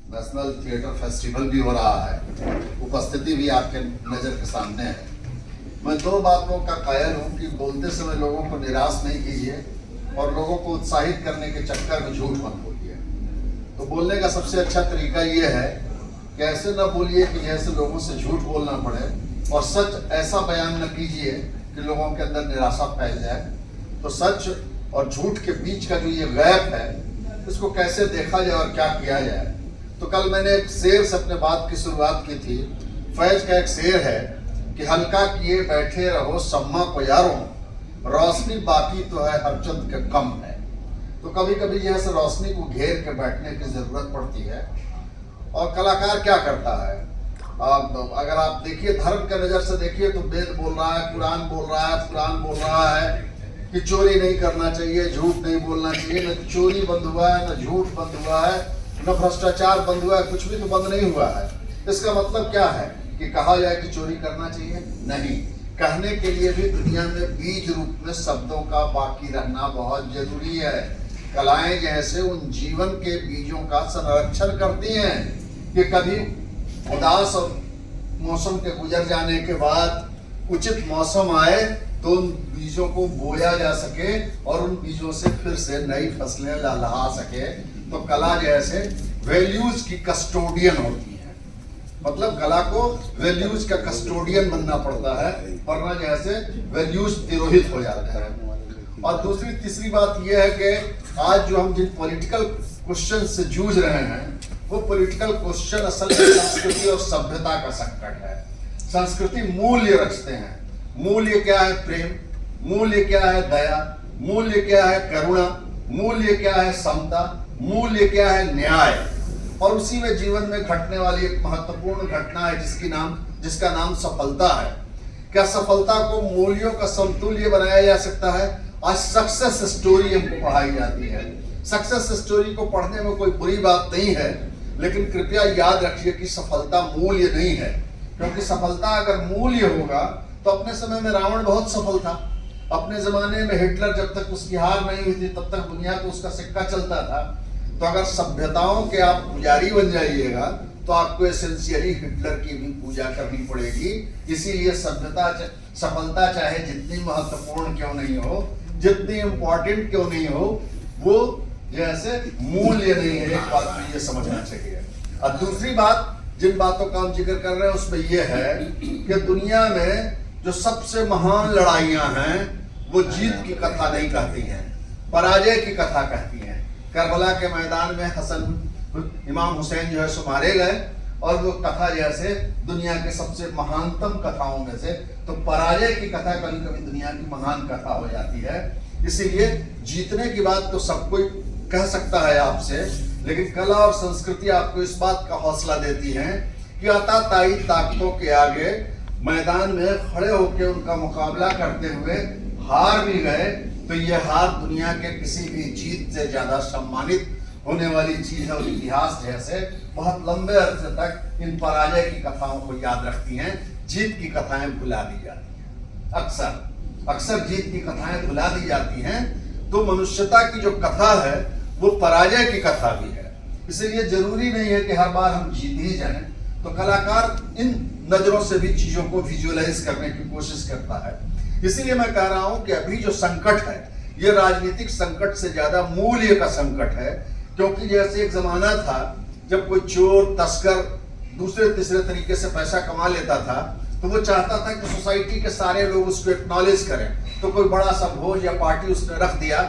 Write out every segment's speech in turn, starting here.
National theatre festival भी हो रहा है, उपस्थिति भी आपके नज़र के सामने है। मैं दो बातों का कायल हूँ कि बोलते समय लोगों को निराश नहीं कीजिए और लोगों को उत्साहित करने के चक्कर में झूठ मत बोलिए। तो बोलने का सबसे अच्छा तरीका ये है कि ऐसे न बोलिए कि जैसे लोगों से झूठ बोलना पड़े, और सच ऐसा बयान न कीजिए कि लोगों के अंदर निराशा फैल जाए। तो सच और झूठ के बीच का जो ये गैप है, इसको कैसे देखा जाए और क्या किया जाए। तो कल मैंने एक शेर से अपने बात की शुरुआत की थी। फैज का एक शेर है कि हल्का किए बैठे रहो सम्मा को यारों, रोशनी बाकी तो है हर चंद के कम है। तो कभी कभी जैसे रोशनी को घेर के बैठने की जरूरत पड़ती है। और कलाकार क्या करता है, अगर आप देखिए धर्म के नजर से देखिए तो वेद बोल रहा है, कुरान बोल रहा है, कुरान बोल रहा है कि चोरी नहीं करना चाहिए, झूठ नहीं बोलना चाहिए। न चोरी बंद हुआ है, न झूठ बंद हुआ है, न भ्रष्टाचार बंद हुआ है, कुछ भी तो बंद नहीं हुआ है। इसका मतलब क्या है कि कहा जाए कि चोरी करना चाहिए? नहीं। कहने के लिए भी दुनिया में बीज रूप में शब्दों का बाकी रहना बहुत जरूरी है। कलाएं जैसे उन जीवन के बीजों का संरक्षण करती हैं कि कभी उदास और मौसम के गुजर जाने के बाद उचित मौसम आए तो उन बीजों को बोया जा सके और उन बीजों से फिर से नई फसलें लहला सके। तो कला जैसे वैल्यूज की कस्टोडियन होती है, मतलब कला को वैल्यूज का कस्टोडियन बनना पड़ता है, वरना जैसे वैल्यूज तिरोहित हो जाते हैं। और दूसरी तीसरी बात यह है कि आज जो हम जिन पॉलिटिकल क्वेश्चन से जूझ रहे हैं, वो पॉलिटिकल क्वेश्चन असल में संस्कृति और सभ्यता का संकट है। संस्कृति मूल्य रचते हैं। मूल्य क्या है? प्रेम। मूल्य क्या है? दया। मूल्य क्या है? करुणा। मूल्य क्या है? समता। मूल्य क्या है? न्याय। और उसी में जीवन में घटने वाली एक महत्वपूर्ण घटना है जिसका नाम सफलता है। क्या सफलता को मूल्यों का समतुल्य बनाया जा सकता है? आज सक्सेस स्टोरी हमको पढ़ाई जाती है। सक्सेस स्टोरी को पढ़ने में कोई बुरी बात नहीं है, लेकिन कृपया याद रखिए कि सफलता मूल्य नहीं है। क्योंकि सफलता अगर मूल्य होगा तो अपने समय में रावण बहुत सफल था। अपने जमाने में हिटलर जब तक उसकी हार नहीं हुई थी तब तक दुनिया को उसका सिक्का चलता था। तो अगर सभ्यताओं के आप पुजारी बन जाइएगा तो आपको एसेंशियली हिटलर की भी पूजा करनी पड़ेगी। इसीलिए सफलता चाहे जितनी महत्वपूर्ण क्यों नहीं हो, जितनी इंपॉर्टेंट क्यों नहीं हो, वो जैसे मूल्य नहीं है। एक बात तो ये समझना चाहिए। और दूसरी बात, जिन बातों का हम जिक्र कर रहे हैं उसमें यह है कि दुनिया में जो सबसे महान लड़ाइयां हैं वो जीत की कथा नहीं कहती हैं, पराजय की कथा कहती हैं। करबला के मैदान में इमाम हुसैन जो है सो मारे गए, और वो कथा जैसे दुनिया के सबसे महानतम कथाओं में से, तो पराजय की कथा कभी कभी दुनिया की महान कथा हो जाती है। इसीलिए जीतने की बात तो सब कोई कह सकता है आपसे, लेकिन कला और संस्कृति आपको इस बात का हौसला देती है कि अताताई ताकतों के आगे मैदान में खड़े होकर उनका मुकाबला करते हुए हार भी गए तो यह हार दुनिया के किसी भी जीत से ज्यादा सम्मानित होने वाली चीज है। और इतिहास जैसे बहुत लंबे अरसे तक इन पराजय की कथाओं को याद रखती हैं, जीत की कथाएं भुला दी जाती हैं। अक्सर जीत की कथाएं भुला दी जाती हैं। तो मनुष्यता की जो कथा है वो पराजय की कथा भी है। इसलिए जरूरी नहीं है कि हर बार हम जीत ही जाएं। तो कलाकार इन नजरों से भी चीजों को विजुअलाइज करने की कोशिश करता है। इसीलिए मैं कह रहा हूं कि अभी जो संकट है ये राजनीतिक संकट से ज्यादा मूल्य का संकट है। क्योंकि जैसे एक जमाना था जब कोई चोर तस्कर दूसरे तीसरे तरीके से पैसा कमा लेता था तो वो चाहता था कि सोसाइटी के सारे लोग उसको एक्नॉलेज करें। तो कोई बड़ा सा भोज या पार्टी उसने रख दिया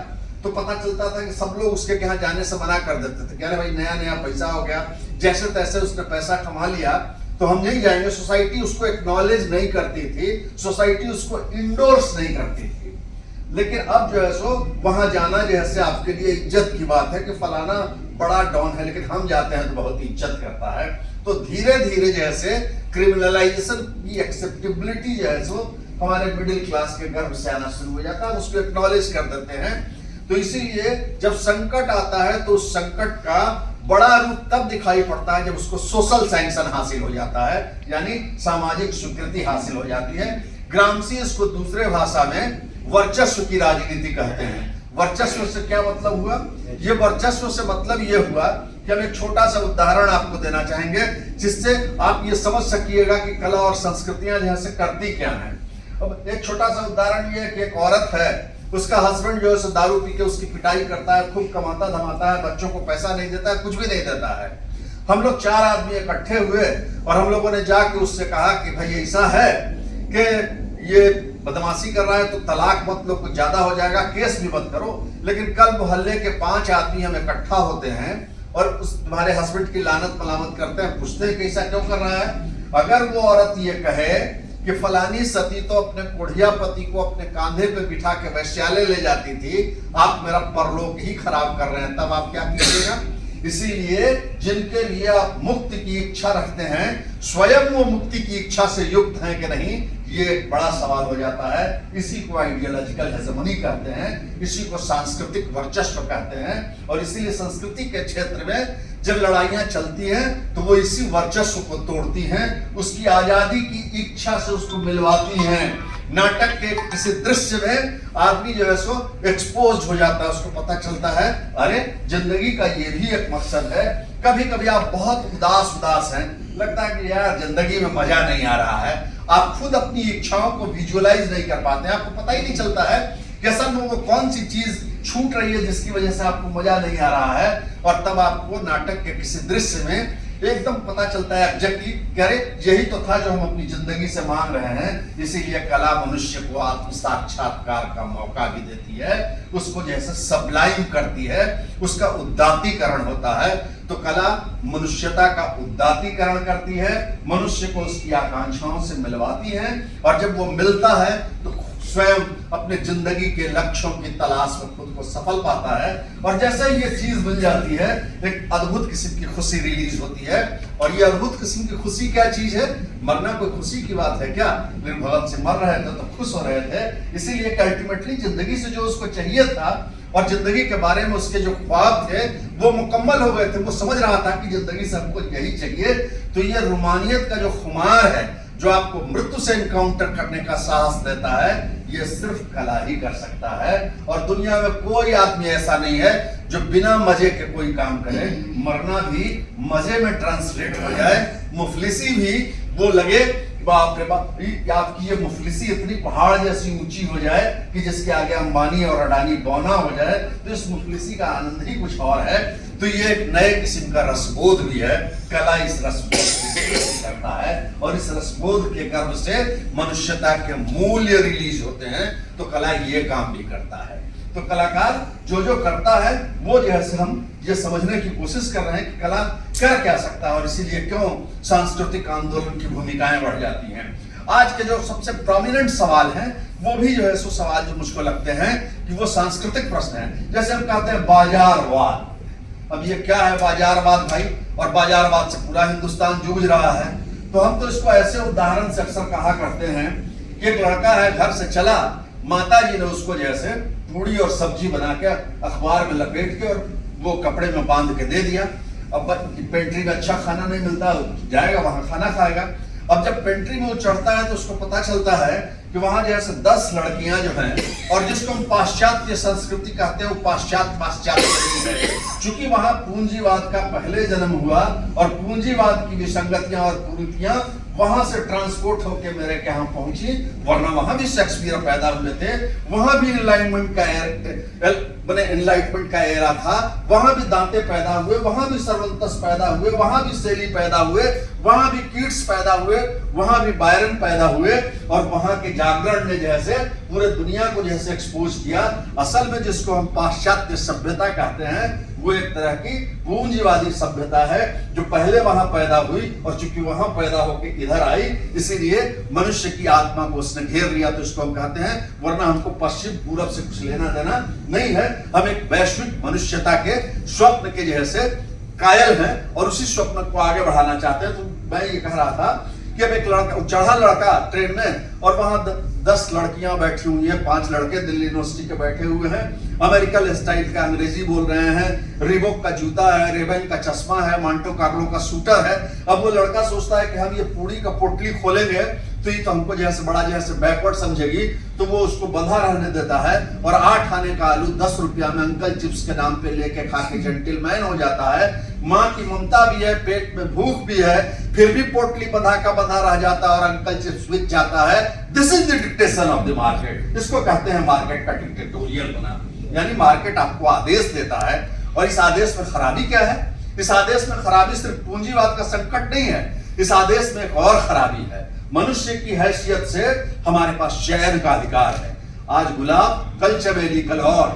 तो पता चलता था कि सब लोग उसके यहाँ जाने से मना कर देते थे, कह रहे भाई नया नया पैसा हो गया, जैसे तैसे उसने पैसा कमा लिया तो हम नहीं जाएंगे। सोसाइटी उसको एक्नॉलेज नहीं करती थी, सोसाइटी उसको इंडोर्स नहीं करती थी। लेकिन अब जो है सो वहां जाना जैसे आपके लिए इज्जत की बात है कि फलाना बड़ा डॉन है, लेकिन हम जाते हैं तो बहुत इज्जत करता है। तो धीरे धीरे जैसे क्रिमिनलाइजेशन की एक्सेप्टेबिलिटी जो है सो हमारे मिडिल क्लास के गर्भ से आना शुरू हो जाता है, उसको एक्नॉलेज कर देते हैं। तो इसीलिए जब संकट आता है तो उस संकट का बड़ा रूप तब दिखाई पड़ता है जब उसको सोशल सैंक्शन हासिल हो जाता है, यानी सामाजिक स्वीकृति हासिल हो जाती है। ग्रामसी इसको दूसरे भाषा में वर्चस्व की राजनीति कहते हैं। वर्चस्व से क्या मतलब हुआ? ये वर्चस्व से मतलब ये हुआ कि हम एक छोटा सा उदाहरण आपको देना चाहेंगे जिससे आप ये समझ सकिएगा कि कला और संस्कृतियां जैसे करती क्या है। अब एक छोटा सा उदाहरण ये है कि एक औरत है, उसका हस्बैंड जो है दारू पी के उसकी पिटाई करता है, खूब कमाता धमाता है, बच्चों को पैसा नहीं देता है, कुछ भी नहीं देता है। हम लोग 4 आदमी इकट्ठे हुए और हम लोगों ने जाके उससे कहा कि भाई ऐसा है कि ये बदमाशी कर रहा है तो तलाक मत लो, कुछ ज्यादा हो जाएगा, केस भी मत करो। लेकिन कल मोहल्ले के 5 आदमी हम इकट्ठा होते हैं और उस तुम्हारे हस्बैंड की लानत मलामत करते हैं, पूछते हैं कि ऐसा क्यों कर रहा है। अगर वो औरत ये कहे कि फलानी सती तो अपने कोढ़िया पति को अपने कांधे पे बिठा के वैश्यालय ले जाती थी, आप मेरा परलोक ही खराब कर रहे हैं, तब आप क्या कीजिएगा। इसीलिए जिनके लिए आप मुक्ति की इच्छा रखते हैं, स्वयं वो मुक्ति की इच्छा से युक्त हैं कि नहीं, ये एक बड़ा सवाल हो जाता है। इसी को आइडियोलॉजिकल हेजेमनी कहते हैं, इसी को सांस्कृतिक वर्चस्व कहते हैं। और इसीलिए संस्कृति के क्षेत्र में जब लड़ाइयां चलती हैं तो वो इसी वर्चस्व को तोड़ती हैं, उसकी आजादी की इच्छा से उसको मिलवाती हैं। नाटक के किसी दृश्य में आदमी जो है सो एक्सपोज हो जाता है, उसको पता चलता है अरे जिंदगी का ये भी एक मकसद है। कभी कभी आप बहुत उदास हैं, लगता है कि यार जिंदगी में मजा नहीं आ रहा है, आप खुद अपनी इच्छाओं को विजुअलाइज नहीं कर पाते हैं, आपको पता ही नहीं चलता है कि असल में वो कौन सी चीज छूट रही है जिसकी वजह से आपको मजा नहीं आ रहा है। और तब आपको नाटक के किसी दृश्य में एकदम पता चलता है एग्जैक्टली कि अरे यही तो था जो हम अपनी जिंदगी से मांग रहे हैं। इसीलिए कला मनुष्य को आत्म साक्षात्कार का मौका भी देती है, उसको जैसे सबलाइम करती है, उसका उदात्तीकरण होता है। तो कला मनुष्यता का उदात्तीकरण करती है, मनुष्य को उसकी आकांक्षाओं से मिलवाती है, और जब वो मिलता है तो स्वयं अपने जिंदगी के लक्ष्यों की तलाश में खुद को सफल पाता है। और जैसे ही ये चीज मिल जाती है, एक अद्भुत किस्म की खुशी रिलीज होती है। और ये अद्भुत किस्म की खुशी क्या चीज है? मरना कोई खुशी की बात है क्या? लेकिन भगवान से मर रहे थे तो खुश हो रहे थे, इसीलिए अल्टीमेटली जिंदगी से जो उसको चाहिए था और जिंदगी के बारे में उसके जो ख्वाब थे वो मुकम्मल हो गए थे। वो समझ रहा था कि जिंदगी से हमको यही चाहिए। तो ये रूमानियत का जो खुमार है, जो आपको मृत्यु से एनकाउंटर करने का साहस देता है, ये सिर्फ कला ही कर सकता है। और दुनिया में कोई आदमी ऐसा नहीं है जो बिना मजे के कोई काम करे। मरना भी मजे में ट्रांसलेट हो जाए, मुफलिसी भी वो लगे बाप रे बाप, आपकी ये मुफलिसी इतनी पहाड़ जैसी ऊंची हो जाए कि जिसके आगे अंबानी और अडानी बौना हो जाए, तो इस मुफलिसी का आनंद ही कुछ और है। तो ये एक नए किस्म का रसबोध भी है, कला इस रसबोध करता है। और इस रसबोध के गर्भ से मनुष्यता के मूल्य रिलीज होते हैं। तो कला ये काम भी करता है। तो कलाकार जो करता है वो जैसे हम ये समझने की कोशिश कर रहे हैं कि कला कर क्या सकता है, और इसीलिए क्यों सांस्कृतिक आंदोलन की भूमिकाएं बढ़ जाती हैं। आज के जो सबसे प्रोमिनेंट सवाल हैं वो भी जो है सो सवाल जो मुझको लगते हैं कि वो सांस्कृतिक प्रश्न है। जैसे हम कहते हैं बाजारवाद। अब ये क्या है बाजारवाद भाई? और बाजारवाद से पूरा हिंदुस्तान जूझ रहा है। तो हम तो इसको ऐसे उदाहरण से अक्सर कहा करते हैं कि एक लड़का है, घर से चला, माता जी ने उसको जैसे पूड़ी और सब्जी बना के अखबार में लपेट के और वो कपड़े में बांध के दे दिया। अब पेंट्री में अच्छा खाना नहीं मिलता, जाएगा वहां खाना खाएगा। अब जब पेंट्री में वो चढ़ता है तो उसको पता चलता है कि वहां जैसे 10 लड़कियां जो हैं, और जिसको हम पाश्चात्य संस्कृति कहते हैं, वो पाश्चात्य है। चूंकि वहां पूंजीवाद का पहले जन्म हुआ और पूंजीवाद की विसंगतियां और कुरीतियां वहां से ट्रांसपोर्ट होकर मेरे के यहाँ पहुंची। वरना वहां भी शेक्सपियर पैदा हुए थे, वहां भी एनलाइटमेंट का एरा था, वहां भी दांते पैदा हुए, वहां भी सर्वंतस पैदा हुए, वहां भी शैली पैदा हुए, वहां भी कीट्स पैदा हुए, वहां भी बायरन पैदा हुए। और वहां के जागरण ने जैसे पूरे दुनिया को जैसे एक्सपोज किया। असल में जिसको हम पाश्चात्य सभ्यता कहते हैं, वो एक तरह की पूंजीवादी सभ्यता है जो पहले वहां पैदा हुई, और चूंकि वहां पैदा होकर इधर आई, इसीलिए मनुष्य की आत्मा को उसने घेर लिया। तो इसको हम कहते हैं, वरना हमको पश्चिम पूरब से कुछ लेना देना नहीं है। हम एक वैश्विक मनुष्यता के स्वप्न के जैसे कायल हैं और उसी स्वप्न को आगे बढ़ाना चाहते हैं। तो मैं ये कह रहा था कि अब एक लड़का चढ़ा, लड़का ट्रेन में, और वहां 10 लड़कियां बैठी हुई हैं, 5 लड़के दिल्ली यूनिवर्सिटी के बैठे हुए हैं, अमेरिकन स्टाइल का अंग्रेजी बोल रहे हैं, रिबॉक का जूता है, रेबन का चश्मा है, मांटो कार्लो का सूटर है। अब वो लड़का सोचता है कि हम ये पूरी का पोटली खोलेंगे तो ये तो हमको जैसे बड़ा जैसे बैकवर्ड समझेगी, तो वो उसको बंधा रहने देता है और 8 आने का आलू 10 रुपया में अंकल चिप्स के नाम पे लेके खा के जेंटलमैन हो जाता है। माँ की ममता भी है, पेट में भूख भी है, फिर भी पोटली बंधा का बंधा रह जाता है और अंकल चिप्स बिक जाता है। This is the dictation of the market. इसको कहते हैं मार्केट का डिक्टेटोरियल बना, यानी मार्केट आपको आदेश देता है। और इस आदेश में खराबी क्या है? इस आदेश में खराबी सिर्फ पूंजीवाद का संकट नहीं है, इस आदेश में एक और खराबी है। मनुष्य की हैसियत से हमारे पास चयन का अधिकार है। आज गुलाब, कल चमेली, कल और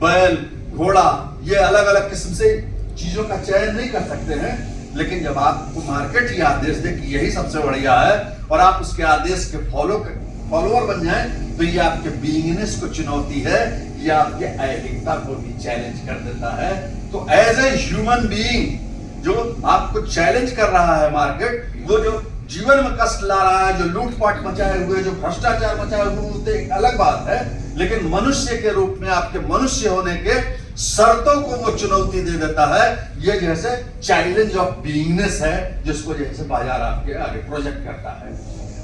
बैल, घोड़ा, ये अलग अलग किस्म से चीजों का चयन नहीं कर सकते हैं। लेकिन जब आपको मार्केट ये आदेश दे कि यही सबसे बढ़िया है और आप उसके आदेश के फॉलोअर बन जाएं, तो ये आपके बीइंगनेस को चुनौती है, ये आपके ऐतिकता को भी चैलेंज कर देता है। तो एज ए ह्यूमन बीइंग जो आपको चैलेंज कर रहा है मार्केट, वो जो जीवन में कष्ट ला रहा है, जो लूटपाट मचाए हुए, जो भ्रष्टाचार मचाए हुए, तो एक अलग बात है। लेकिन मनुष्य के रूप में आपके मनुष्य होने के शर्तों को वो चुनौती दे देता है। ये जैसे चैलेंज ऑफ बीइंगनेस है, जिसको जैसे बाजार आपके आगे प्रोजेक्ट करता है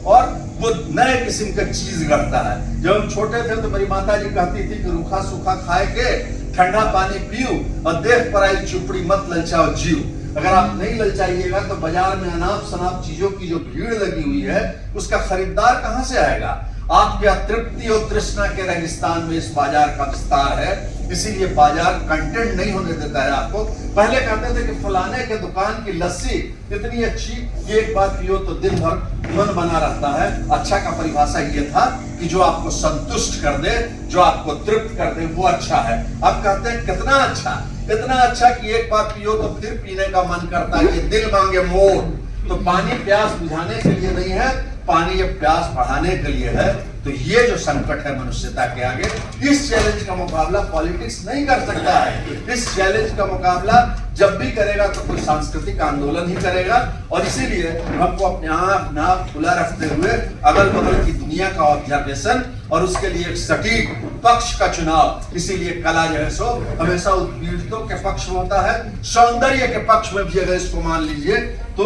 और वो नए किस्म का चीज करता है। जब हम छोटे थे तो मेरी माता जी कहती थी कि रूखा सूखा खाए के ठंडा पानी पियो और देख पर आई चुपड़ी मत ललचाओ जीव। अगर आप नहीं ललचाइएगा तो बाजार में अनाप शनाप चीजों की जो भीड़ लगी हुई है, उसका खरीदार कहां से आएगा? आपके तृप्ति और तृष्णा के रेगिस्तान में इस बाजार का विस्तार है। इसीलिए बाजार कंटेंट नहीं होने देता है आपको। पहले कहते थे कि फलाने के दुकान की लस्सी इतनी अच्छी कि एक बार पियो तो दिन भर मन बना रहता है। अच्छा का परिभाषा ये था कि जो आपको संतुष्ट कर दे, जो आपको तृप्त कर दे, वो अच्छा है। अब कहते हैं कितना अच्छा, इतना अच्छा कि एक बार पियो तो फिर पीने का मन करता है, ये दिल मांगे मोर। तो पानी प्यास बुझाने के लिए नहीं है, पानी ये प्यास बढ़ाने के लिए है। तो ये जो संकट है मनुष्यता के आगे, इस चैलेंज का मुकाबला पॉलिटिक्स नहीं कर सकता है। इस चैलेंज का मुकाबला जब भी करेगा तो कोई सांस्कृतिक आंदोलन ही करेगा। और इसीलिए हमको अपने आप नाक खुला रखते हुए अगल बगल की दुनिया का ऑब्जर्वेशन और उसके लिए एक सटीक पक्ष का चुनाव, इसीलिए कला जो है सो हमेशा उत्पीड़ितों के पक्ष में होता है। सौंदर्य के पक्ष में भी अगर इसको मान लीजिए तो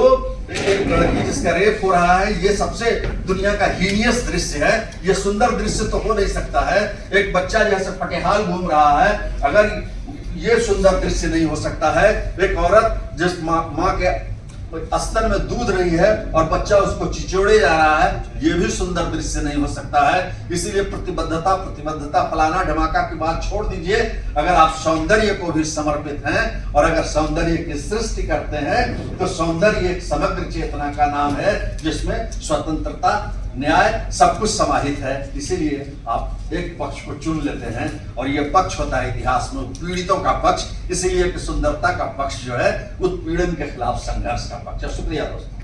एक लड़की जिसका रेप हो रहा है, ये सबसे दुनिया का हीनियस दृश्य है। ये सुंदर दृश्य तो हो नहीं सकता है। एक बच्चा जैसे फटेहाल घूम रहा है, अगर ये सुंदर दृश्य नहीं हो सकता है। एक औरत जिस माँ के स्तन में दूध रही है और बच्चा उसको चिचोड़े जा रहा है, ये भी सुंदर दृश्य नहीं हो सकता है। इसीलिए प्रतिबद्धता फलाना ढमाका की बात छोड़ दीजिए। अगर आप सौंदर्य को भी समर्पित हैं और अगर सौंदर्य की सृष्टि करते हैं, तो सौंदर्य एक समग्र चेतना का नाम है, जिसमें स्वतंत्रता, न्याय सब कुछ समाहित है। इसीलिए आप एक पक्ष को चुन लेते हैं और यह पक्ष होता है इतिहास में उत्पीड़ितों का पक्ष। इसीलिए कि सुंदरता का पक्ष जो है उत्पीड़न के खिलाफ संघर्ष का पक्ष है। शुक्रिया दोस्तों।